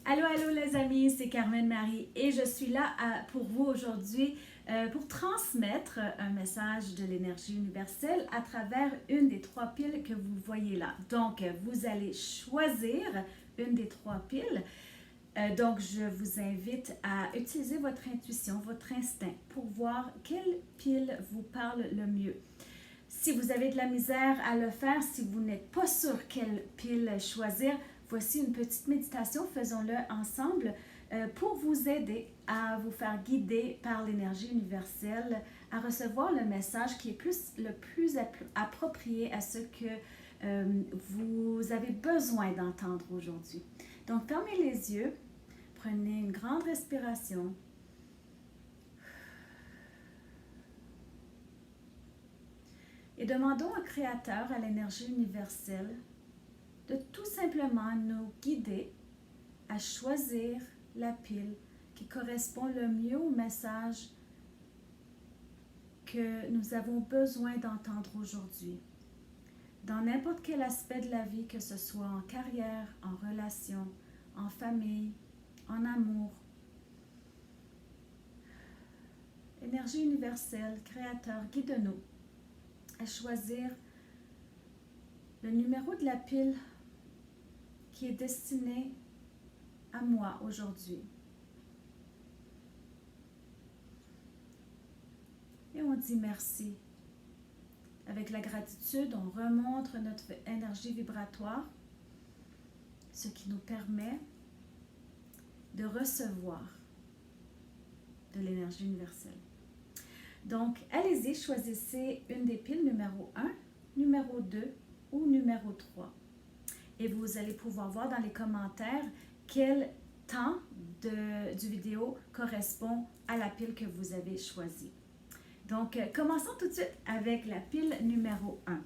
Allô, allô les amis, c'est Carmen Marie et je suis là pour vous aujourd'hui pour transmettre un message de l'énergie universelle à travers une des trois piles que vous voyez là. Donc, vous allez choisir une des trois piles. Donc, je vous invite à utiliser votre intuition, votre instinct pour voir quelle pile vous parle le mieux. Si vous avez de la misère à le faire, si vous n'êtes pas sûr quelle pile choisir, voici une petite méditation, faisons-le ensemble pour vous aider à vous faire guider par l'énergie universelle, à recevoir le message qui est le plus approprié à ce que vous avez besoin d'entendre aujourd'hui. Donc, fermez les yeux, prenez une grande respiration. Et demandons au Créateur, à l'énergie universelle, de tout simplement nous guider à choisir la pile qui correspond le mieux au message que nous avons besoin d'entendre aujourd'hui. Dans n'importe quel aspect de la vie, que ce soit en carrière, en relation, en famille, en amour. Énergie universelle, Créateur, guide-nous à choisir le numéro de la pile qui est destiné à moi aujourd'hui. Et on dit merci. Avec la gratitude, on remonte notre énergie vibratoire, ce qui nous permet de recevoir de l'énergie universelle. Donc, allez-y, choisissez une des piles numéro 1, numéro 2 ou numéro 3. Et vous allez pouvoir voir dans les commentaires quel temps du vidéo correspond à la pile que vous avez choisie. Donc, commençons tout de suite avec la pile numéro 1.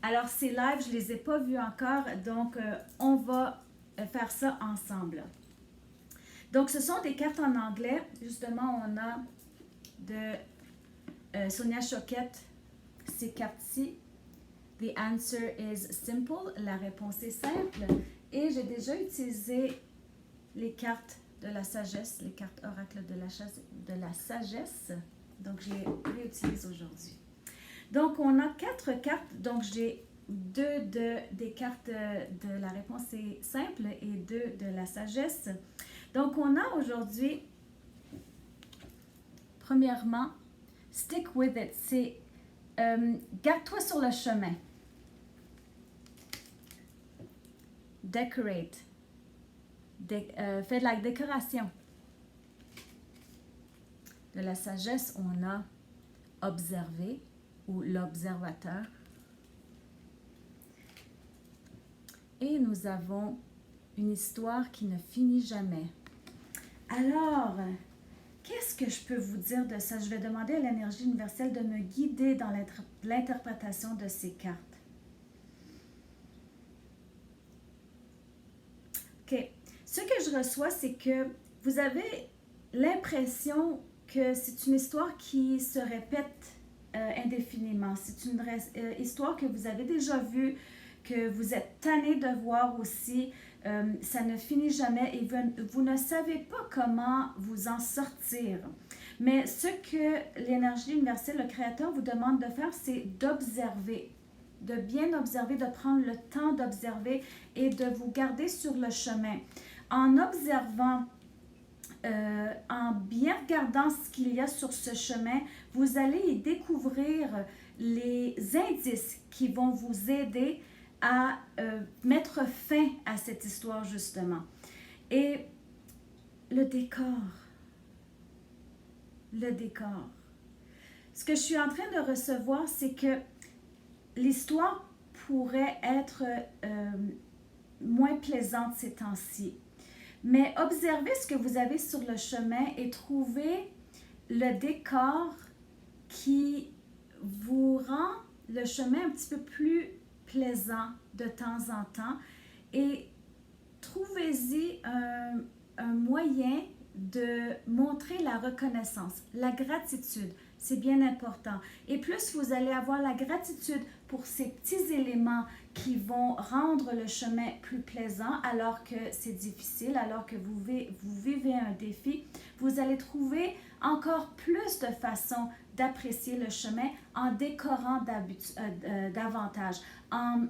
Alors, ces lives, je ne les ai pas vus encore, donc on va faire ça ensemble. Donc, ce sont des cartes en anglais. Justement, on a de Sonia Choquette, ces cartes-ci. The answer is simple. La réponse est simple. Et j'ai déjà utilisé les cartes de la sagesse, les cartes oracles de la sagesse. Donc, je les réutilise aujourd'hui. Donc, on a 4 cartes. Donc, j'ai 2 des cartes de la réponse est simple et 2 de la sagesse. Donc, on a aujourd'hui, premièrement, stick with it. C'est garde-toi sur le chemin. Decorate. Fais de la décoration. De la sagesse, on a observer ou l'observateur. Et nous avons une histoire qui ne finit jamais. Alors, qu'est-ce que je peux vous dire de ça? Je vais demander à l'énergie universelle de me guider dans l'interprétation de ces cartes. OK. Ce que je reçois, c'est que vous avez l'impression que c'est une histoire qui se répète indéfiniment. C'est une histoire que vous avez déjà vue, que vous êtes tanné de voir aussi. Ça ne finit jamais et vous ne savez pas comment vous en sortir. Mais ce que l'énergie universelle, le Créateur, vous demande de faire, c'est d'observer, de bien observer, de prendre le temps d'observer et de vous garder sur le chemin. En observant, en bien regardant ce qu'il y a sur ce chemin, vous allez y découvrir les indices qui vont vous aider à mettre fin à cette histoire, justement. Et le décor. Le décor. Ce que je suis en train de recevoir, c'est que l'histoire pourrait être moins plaisante ces temps-ci. Mais observez ce que vous avez sur le chemin et trouvez le décor qui vous rend le chemin un petit peu plus plaisant de temps en temps et trouvez-y un moyen de montrer la reconnaissance, la gratitude. C'est bien important. Et plus vous allez avoir la gratitude pour ces petits éléments qui vont rendre le chemin plus plaisant alors que c'est difficile, alors que vous vivez un défi, vous allez trouver encore plus de façons d'apprécier le chemin en décorant davantage, en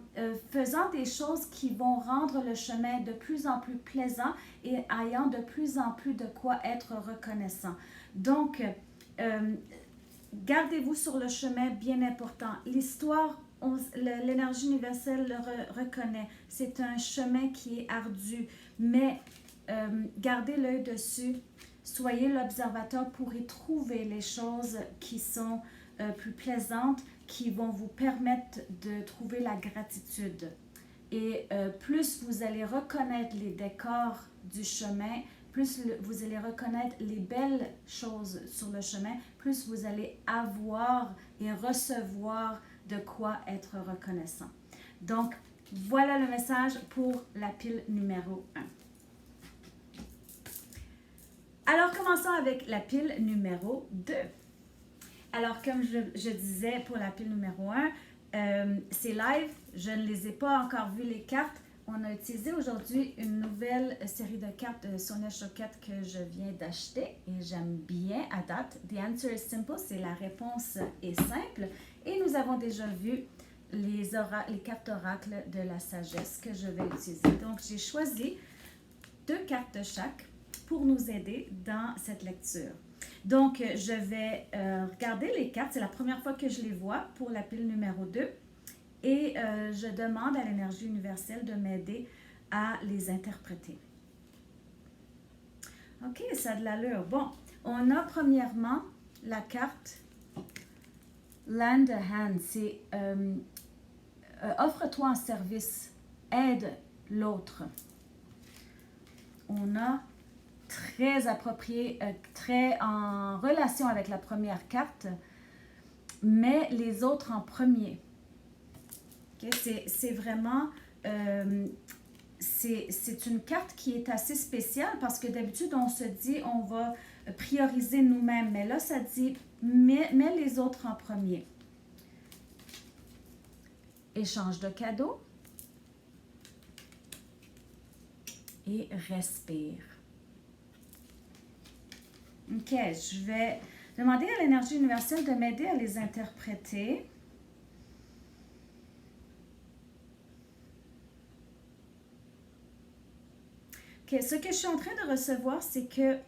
faisant des choses qui vont rendre le chemin de plus en plus plaisant et ayant de plus en plus de quoi être reconnaissant. Donc, gardez-vous sur le chemin, bien important. L'histoire, l'énergie universelle le reconnaît. C'est un chemin qui est ardu, mais gardez l'œil dessus. Soyez l'observateur pour y trouver les choses qui sont plus plaisantes, qui vont vous permettre de trouver la gratitude. Et plus vous allez reconnaître les décors du chemin, plus vous allez reconnaître les belles choses sur le chemin, plus vous allez avoir et recevoir de quoi être reconnaissant. Donc, voilà le message pour la pile numéro 1. Alors, commençons avec la pile numéro 2. Alors, comme je disais pour la pile numéro 1, c'est live. Je ne les ai pas encore vues, les cartes. On a utilisé aujourd'hui une nouvelle série de cartes de Sonia Choquette que je viens d'acheter et j'aime bien à date. The answer is simple, c'est la réponse est simple. Et nous avons déjà vu les cartes oracles de la sagesse que je vais utiliser. Donc, j'ai choisi 2 cartes de chaque pour nous aider dans cette lecture. Donc, je vais regarder les cartes. C'est la première fois que je les vois pour la pile numéro 2. Et je demande à l'énergie universelle de m'aider à les interpréter. OK, ça a de l'allure. Bon, on a premièrement la carte Lend a Hand. C'est offre-toi un service, aide l'autre. On a très approprié, très en relation avec la première carte, mais les autres en premier. Okay? C'est vraiment, c'est une carte qui est assez spéciale parce que d'habitude, on se dit, on va prioriser nous-mêmes. Mais là, ça dit, mets les autres en premier. Échange de cadeaux. Et respire. OK, je vais demander à l'énergie universelle de m'aider à les interpréter. OK, ce que je suis en train de recevoir, c'est que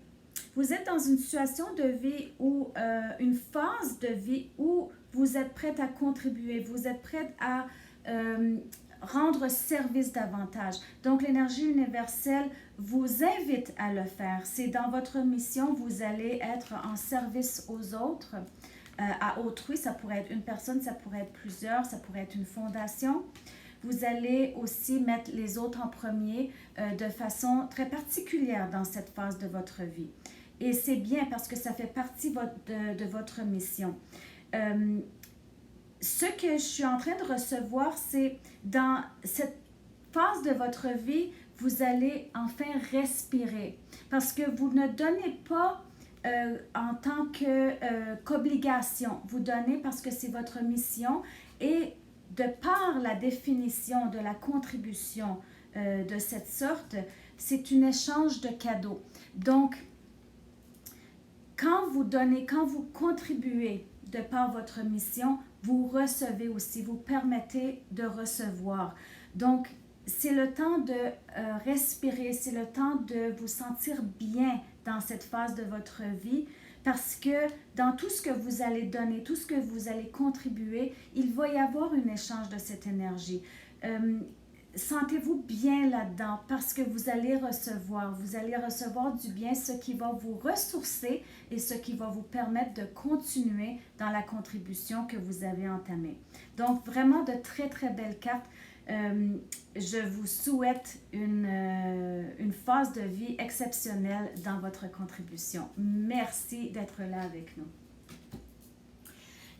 vous êtes dans une situation de vie ou une phase de vie où vous êtes prête à contribuer, vous êtes prête à rendre service davantage. Donc, l'énergie universelle vous invite à le faire. C'est dans votre mission, vous allez être en service aux autres, à autrui. Ça pourrait être une personne, ça pourrait être plusieurs, ça pourrait être une fondation. Vous allez aussi mettre les autres en premier de façon très particulière dans cette phase de votre vie. Et c'est bien parce que ça fait partie de votre mission. Ce que je suis en train de recevoir, c'est dans cette phase de votre vie, vous allez enfin respirer. Parce que vous ne donnez pas en tant qu'obligation. Vous donnez parce que c'est votre mission et de par la définition de la contribution de cette sorte, c'est un échange de cadeaux. Donc, quand vous donnez, quand vous contribuez de par votre mission, vous recevez aussi, vous permettez de recevoir. Donc, c'est le temps de respirer, c'est le temps de vous sentir bien dans cette phase de votre vie parce que dans tout ce que vous allez donner, tout ce que vous allez contribuer, il va y avoir un échange de cette énergie. Sentez-vous bien là-dedans parce que vous allez recevoir du bien, ce qui va vous ressourcer et ce qui va vous permettre de continuer dans la contribution que vous avez entamée. Donc, vraiment de très, très belles cartes. Je vous souhaite une phase de vie exceptionnelle dans votre contribution. Merci d'être là avec nous.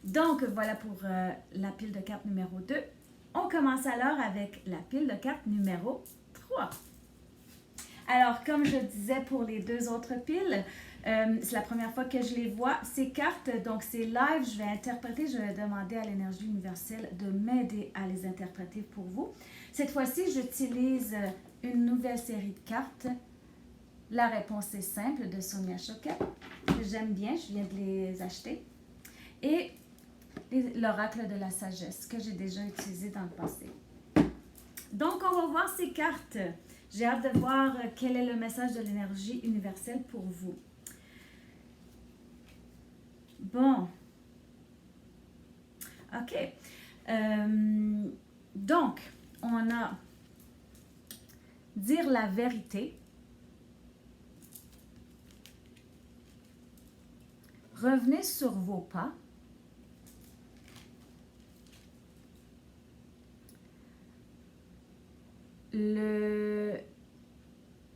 Donc, voilà pour la pile de cartes numéro 2. On commence alors avec la pile de cartes numéro 3. Alors, comme je disais pour les 2 autres piles, C'est la première fois que je les vois. Ces cartes, donc c'est live, je vais interpréter, je vais demander à l'énergie universelle de m'aider à les interpréter pour vous. Cette fois-ci, j'utilise une nouvelle série de cartes. La réponse est simple de Sonia Choquette, que j'aime bien, je viens de les acheter. Et l'oracle de la sagesse, que j'ai déjà utilisé dans le passé. Donc, on va voir ces cartes. J'ai hâte de voir quel est le message de l'énergie universelle pour vous. Bon. OK. Donc, on a dire la vérité. Revenez sur vos pas.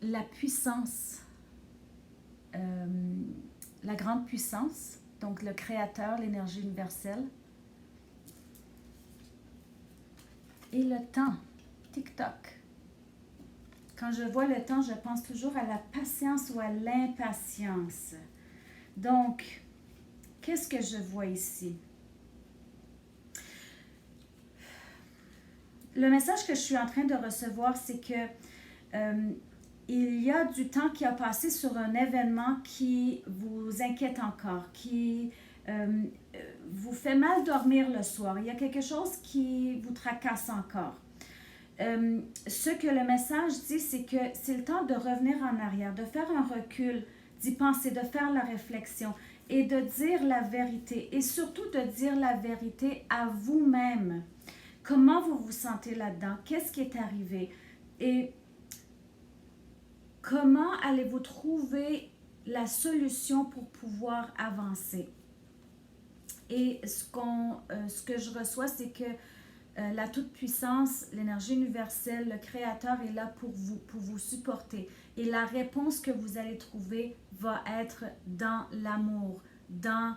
La puissance, la grande puissance, donc le créateur, l'énergie universelle. Et le temps, tic-toc. Quand je vois le temps, je pense toujours à la patience ou à l'impatience. Donc, qu'est-ce que je vois ici? Le message que je suis en train de recevoir, c'est que il y a du temps qui a passé sur un événement qui vous inquiète encore, qui vous fait mal dormir le soir. Il y a quelque chose qui vous tracasse encore. Ce que le message dit, c'est que c'est le temps de revenir en arrière, de faire un recul, d'y penser, de faire la réflexion et de dire la vérité. Et surtout de dire la vérité à vous-même. Comment vous vous sentez là-dedans? Qu'est-ce qui est arrivé? Et comment allez-vous trouver la solution pour pouvoir avancer? Et ce que je reçois, c'est que la toute-puissance, l'énergie universelle, le Créateur est là pour vous supporter. Et la réponse que vous allez trouver va être dans l'amour, dans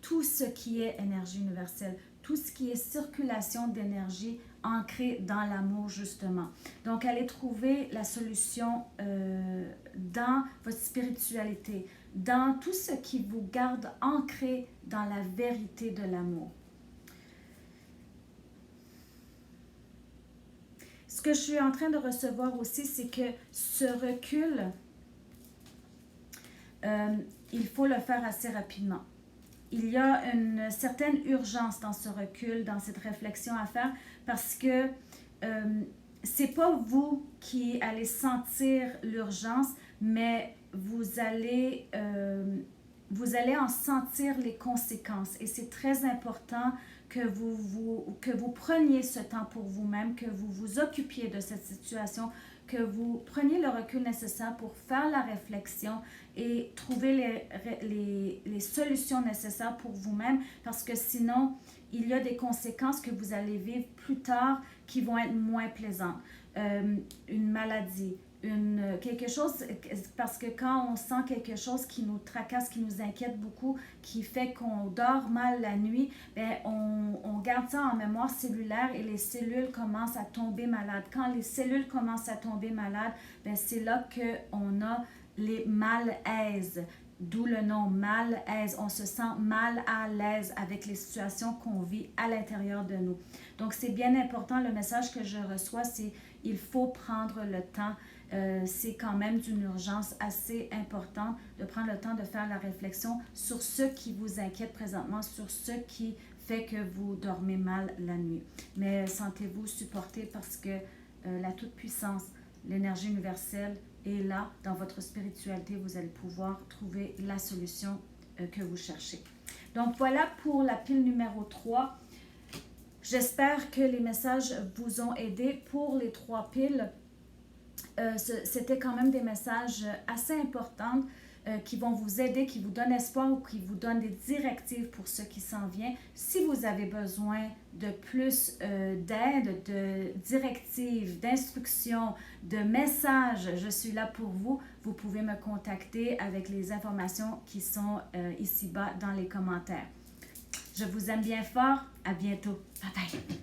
tout ce qui est énergie universelle, tout ce qui est circulation d'énergie ancrée dans l'amour, justement. Donc, allez trouver la solution dans votre spiritualité, dans tout ce qui vous garde ancré dans la vérité de l'amour. Ce que je suis en train de recevoir aussi, c'est que ce recul, il faut le faire assez rapidement. Il y a une certaine urgence dans ce recul, dans cette réflexion à faire, parce que c'est pas vous qui allez sentir l'urgence, mais vous allez en sentir les conséquences. Et c'est très important que vous preniez ce temps pour vous-même, que vous vous occupiez de cette situation, que vous preniez le recul nécessaire pour faire la réflexion et trouver les solutions nécessaires pour vous-même, parce que sinon, il y a des conséquences que vous allez vivre plus tard qui vont être moins plaisantes. Une maladie, quelque chose, parce que quand on sent quelque chose qui nous tracasse, qui nous inquiète beaucoup, qui fait qu'on dort mal la nuit, bien, on garde ça en mémoire cellulaire et les cellules commencent à tomber malades. Quand les cellules commencent à tomber malades, bien, c'est là qu'on a les malaises. D'où le nom malaise. On se sent mal à l'aise avec les situations qu'on vit à l'intérieur de nous. Donc, c'est bien important. Le message que je reçois, c'est il faut prendre le temps. C'est quand même d'une urgence assez importante de prendre le temps de faire la réflexion sur ce qui vous inquiète présentement, sur ce qui fait que vous dormez mal la nuit. Mais sentez-vous supporté parce que la toute-puissance, l'énergie universelle est là. Dans votre spiritualité, vous allez pouvoir trouver la solution que vous cherchez. Donc voilà pour la pile numéro 3. J'espère que les messages vous ont aidé. Pour les 3 piles, c'était quand même des messages assez importants qui vont vous aider, qui vous donnent espoir ou qui vous donnent des directives pour ce qui s'en vient. Si vous avez besoin de plus d'aide, de directives, d'instructions, de messages, je suis là pour vous. Vous pouvez me contacter avec les informations qui sont ici-bas dans les commentaires. Je vous aime bien fort. À bientôt. Bye bye.